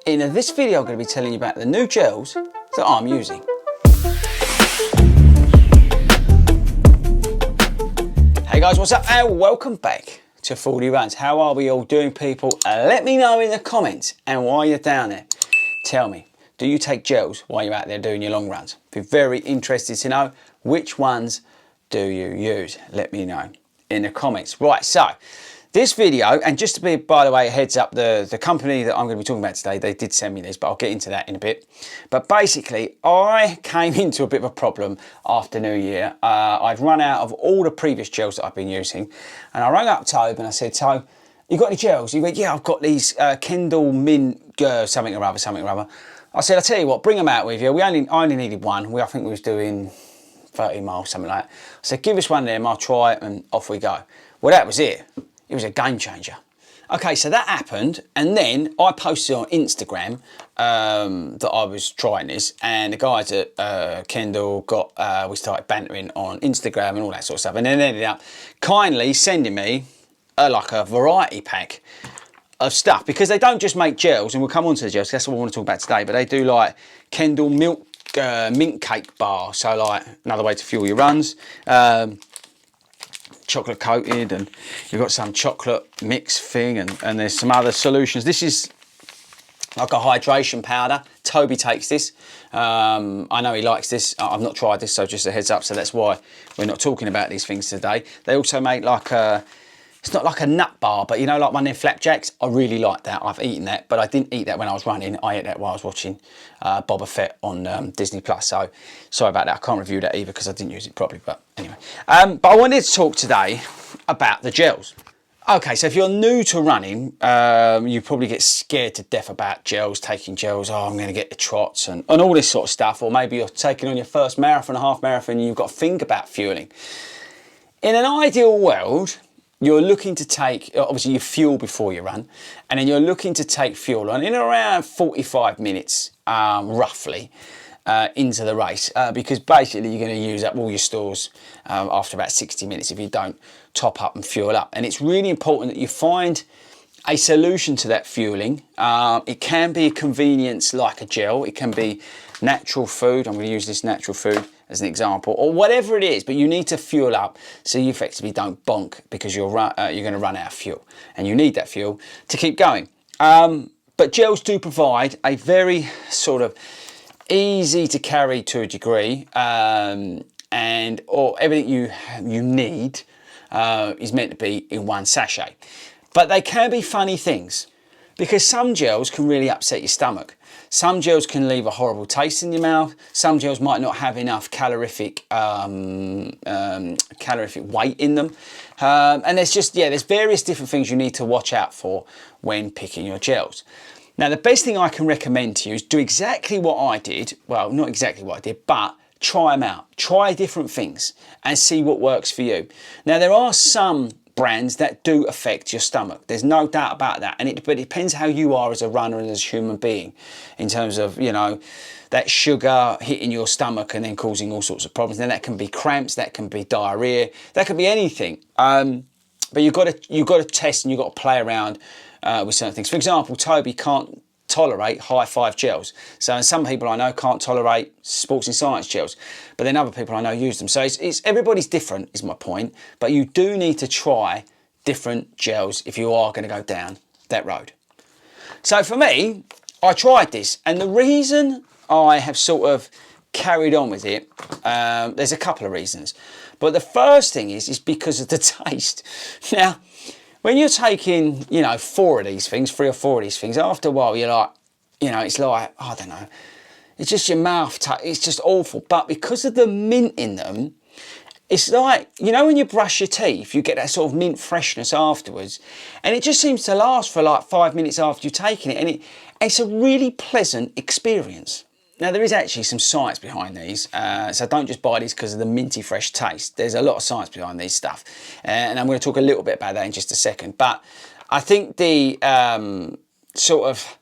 In this video I'm going to be telling you about the new gels that I'm using. Hey guys, what's up and welcome back to 40 Runs. How are we all doing, people? Let me know in the comments, and while you're down there, tell me, do you take gels while you're out there doing your long runs? Be very interested to know which ones do you use. Let me know in the comments. Right, so this video, and just to be, by the way, a heads up, the company that I'm going to be talking about today, they did send me this, but I'll get into that in a bit. But basically, I came into a bit of a problem after New Year. I'd run out of all the previous gels that I've been using, and I rang up Tobe and I said, Tobe, you got any gels? He went, yeah, I've got these Kendal mint something or other. I said, I'll tell you what, bring them out with you. I only needed one. I think we was doing 30 miles, something like that. I said, give us one of them, I'll try it, and off we go. Well, that was it. It was a game changer. Okay, so that happened, and then I posted on Instagram that I was trying this, and the guys at Kendal we started bantering on Instagram and all that sort of stuff, and then ended up kindly sending me like a variety pack of stuff, because they don't just make gels, and we'll come on to the gels, that's what we want to talk about today, but they do like Kendal mint cake bar, so like another way to fuel your runs. Chocolate coated, and you've got some chocolate mix thing, and there's some other solutions. This is like a hydration powder. Toby takes this. I know he likes this. I've not tried this, so just a heads up, so that's why we're not talking about these things today. They also make like a, it's not like a nut bar, but you know, like one of their flapjacks. I really like that. I've eaten that, but I didn't eat that when I was running. I ate that while I was watching Boba Fett on Disney Plus. So sorry about that. I can't review that either because I didn't use it properly. But anyway, but I wanted to talk today about the gels. Okay, so if you're new to running, you probably get scared to death about gels, taking gels. Oh, I'm going to get the trots and all this sort of stuff. Or maybe you're taking on your first marathon, half marathon, and you've got to think about fueling. In an ideal world, you're looking to take, obviously you fuel before you run, and then you're looking to take fuel on in around 45 minutes, roughly, into the race, because basically you're going to use up all your stores after about 60 minutes if you don't top up and fuel up. And it's really important that you find a solution to that fueling. It can be a convenience like a gel, it can be natural food. I'm going to use this natural food as an example, or whatever it is, but you need to fuel up so you effectively don't bonk because you're going to run out of fuel, and you need that fuel to keep going. But gels do provide a very sort of easy to carry to a degree, or everything you need is meant to be in one sachet. But they can be funny things, because some gels can really upset your stomach. Some gels can leave a horrible taste in your mouth. Some gels might not have enough calorific weight in them. And there's various different things you need to watch out for when picking your gels. Now, the best thing I can recommend to you is do exactly what I did. Well, not exactly what I did, but try them out. Try different things and see what works for you. Now, there are some brands that do affect your stomach. There's no doubt about that. But it depends how you are as a runner and as a human being, in terms of, you know, that sugar hitting your stomach and then causing all sorts of problems. Then that can be cramps, that can be diarrhea, that could be anything. But you've got to test and you've got to play around with certain things. For example, Toby can't tolerate high five gels. So some people I know can't tolerate sports and science gels, but then other people I know use them. So it's everybody's different, is my point. But you do need to try different gels if you are going to go down that road. So for me, I tried this, and the reason I have sort of carried on with it, there's a couple of reasons. But the first thing is because of the taste. Now, when you're taking, you know, 4 of these things, 3 or 4 of these things, after a while you're like, you know, it's like, I don't know, it's just your mouth, it's just awful. But because of the mint in them, it's like, you know, when you brush your teeth, you get that sort of mint freshness afterwards. And it just seems to last for like 5 minutes after you've taken it. And it's a really pleasant experience. Now, there is actually some science behind these, so don't just buy these because of the minty fresh taste. There's a lot of science behind these stuff, and I'm going to talk a little bit about that in just a second. But I think the sort of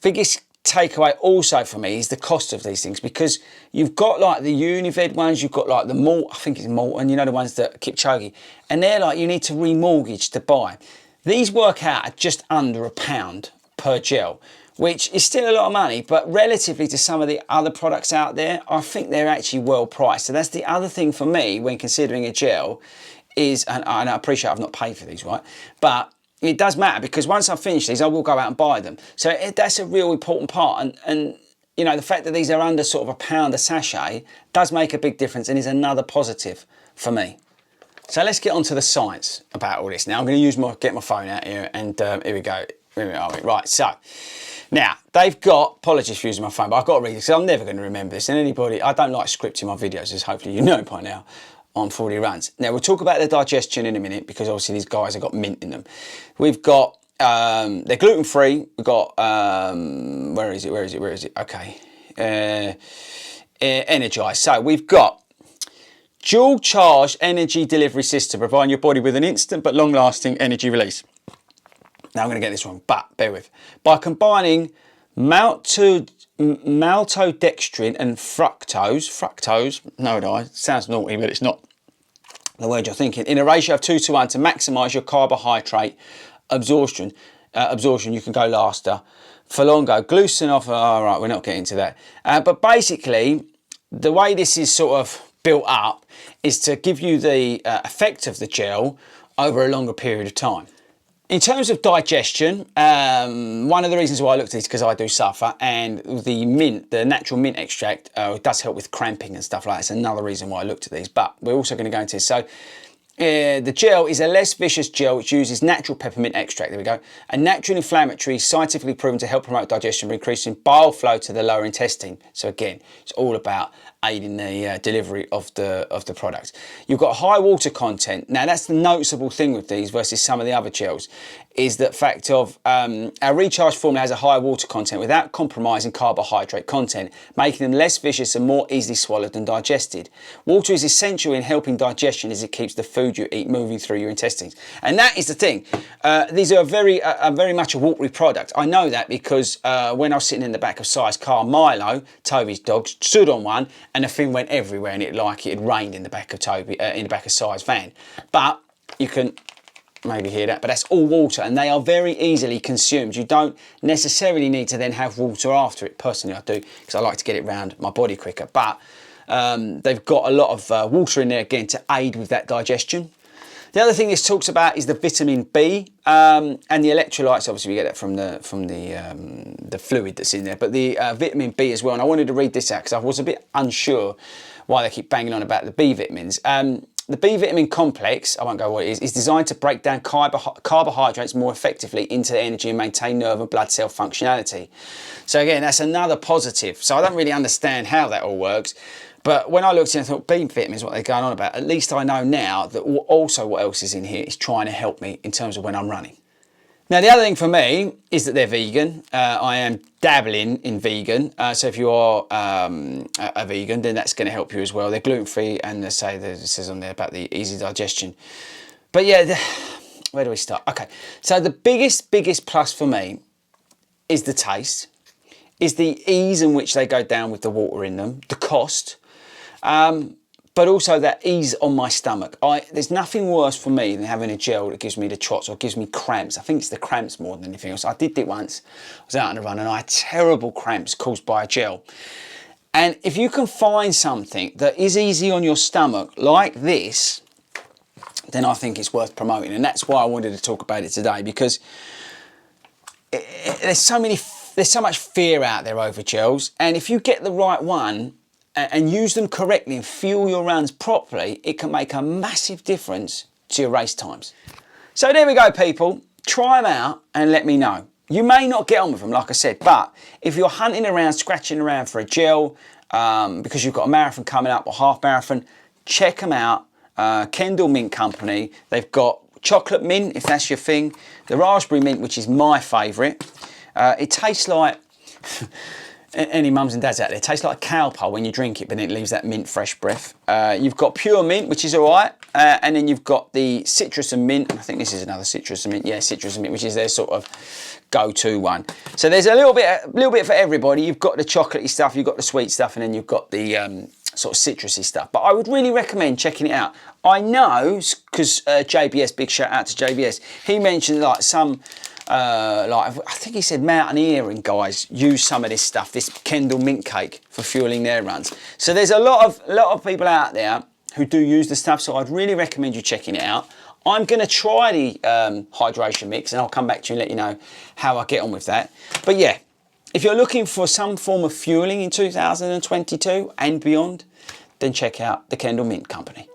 biggest takeaway also for me is the cost of these things, because you've got like the Unived ones, you've got like the Malt, I think it's Malton, you know, the ones that Kipchoge, and they're like you need to remortgage to buy. These work out at just under £1 per gel, which is still a lot of money, but relatively to some of the other products out there, I think they're actually well priced. So that's the other thing for me when considering a gel is, and I appreciate I've not paid for these, right? But it does matter, because once I finish these, I will go out and buy them. So that's a real important part. And you know, the fact that these are under sort of £1 a sachet does make a big difference and is another positive for me. So let's get on to the science about all this. Now I'm going to get my phone out here, and here we go. Here we are. Right, so now they've got, apologies for using my phone, but I've got to read this because I'm never going to remember this. And anybody, I don't like scripting my videos, as hopefully you know by now, on 40 runs. Now we'll talk about the digestion in a minute, because obviously these guys have got mint in them. We've got, they're gluten-free. We've got, where is it? Okay. Energized. So we've got dual charged energy delivery system, providing your body with an instant but long-lasting energy release. Now I'm going to get this wrong, but bear with. By combining maltodextrin and fructose, no, it sounds naughty, but it's not the word you're thinking, in a ratio of 2:1 to maximise your carbohydrate absorption. You can go faster for longer. Gluten off, all right, we're not getting to that. But basically, the way this is sort of built up is to give you the effect of the gel over a longer period of time. In terms of digestion, one of the reasons why I looked at this is because I do suffer, and the mint, the natural mint extract, does help with cramping and stuff like that. It's another reason why I looked at these, but we're also going to go into this. So the gel is a less vicious gel which uses natural peppermint extract, there we go, a natural inflammatory scientifically proven to help promote digestion by increasing bile flow to the lower intestine. So again, it's all about aiding the delivery of the product. You've got high water content. Now that's the noticeable thing with these versus some of the other gels, is that fact of our recharge formula has a high water content without compromising carbohydrate content, making them less vicious and more easily swallowed and digested. Water is essential in helping digestion as it keeps the food you eat moving through your intestines. And that is the thing. These are very much a watery product. I know that because when I was sitting in the back of Si's car, Milo, Toby's dog, stood on one, and the thing went everywhere, and it had rained in the back of Si's van. But you can maybe hear that, but that's all water, and they are very easily consumed. You don't necessarily need to then have water after it. Personally, I do, because I like to get it around my body quicker. But they've got a lot of water in there again to aid with that digestion. The other thing this talks about is the vitamin B and the electrolytes. Obviously, we get that from the fluid that's in there, but the vitamin B as well. And I wanted to read this out because I was a bit unsure why they keep banging on about the B vitamins. The B vitamin complex, I won't go what it is designed to break down carbohydrates more effectively into energy and maintain nerve and blood cell functionality. So again, that's another positive. So I don't really understand how that all works. But when I looked in, I thought B vitamins, what they're going on about. At least I know now that also what else is in here is trying to help me in terms of when I'm running. Now, the other thing for me is that they're vegan. I am dabbling in vegan. So if you are a vegan, then that's going to help you as well. They're gluten-free, and they say, it says on there about the easy digestion. But yeah, where do we start? Okay, so the biggest plus for me is the taste, is the ease in which they go down with the water in them, the cost, but also that ease on my stomach. There's nothing worse for me than having a gel that gives me the trots or gives me cramps. I think it's the cramps more than anything else. I did it once. I was out on a run and I had terrible cramps caused by a gel. And if you can find something that is easy on your stomach like this, then I think it's worth promoting. And that's why I wanted to talk about it today, because there's so much fear out there over gels. And if you get the right one, and use them correctly and fuel your runs properly, it can make a massive difference to your race times. So there we go, people. Try them out and let me know. You may not get on with them, like I said, but if you're hunting around, scratching around for a gel, because you've got a marathon coming up or half marathon, check them out. Kendal Mint Company. They've got chocolate mint, if that's your thing. The raspberry mint, which is my favourite. It tastes like... Any mums and dads out there, it tastes like a cowpole when you drink it, but then it leaves that mint fresh breath. You've got pure mint, which is all right, and then you've got the citrus and mint. I think this is another citrus and mint. Yeah, citrus and mint, which is their sort of go-to one. So there's a little bit for everybody. You've got the chocolatey stuff, you've got the sweet stuff, and then you've got the sort of citrusy stuff. But I would really recommend checking it out. I know, because JBS, big shout out to JBS, he mentioned like some like I think he said mountaineering guys use some of this stuff, this Kendal mint cake, for fueling their runs. So there's a lot of people out there who do use the stuff, so I'd really recommend you checking it out. I'm going to try the hydration mix, and I'll come back to you and let you know how I get on with that. But yeah, if you're looking for some form of fueling in 2022 and beyond, then check out the Kendal Mint Company.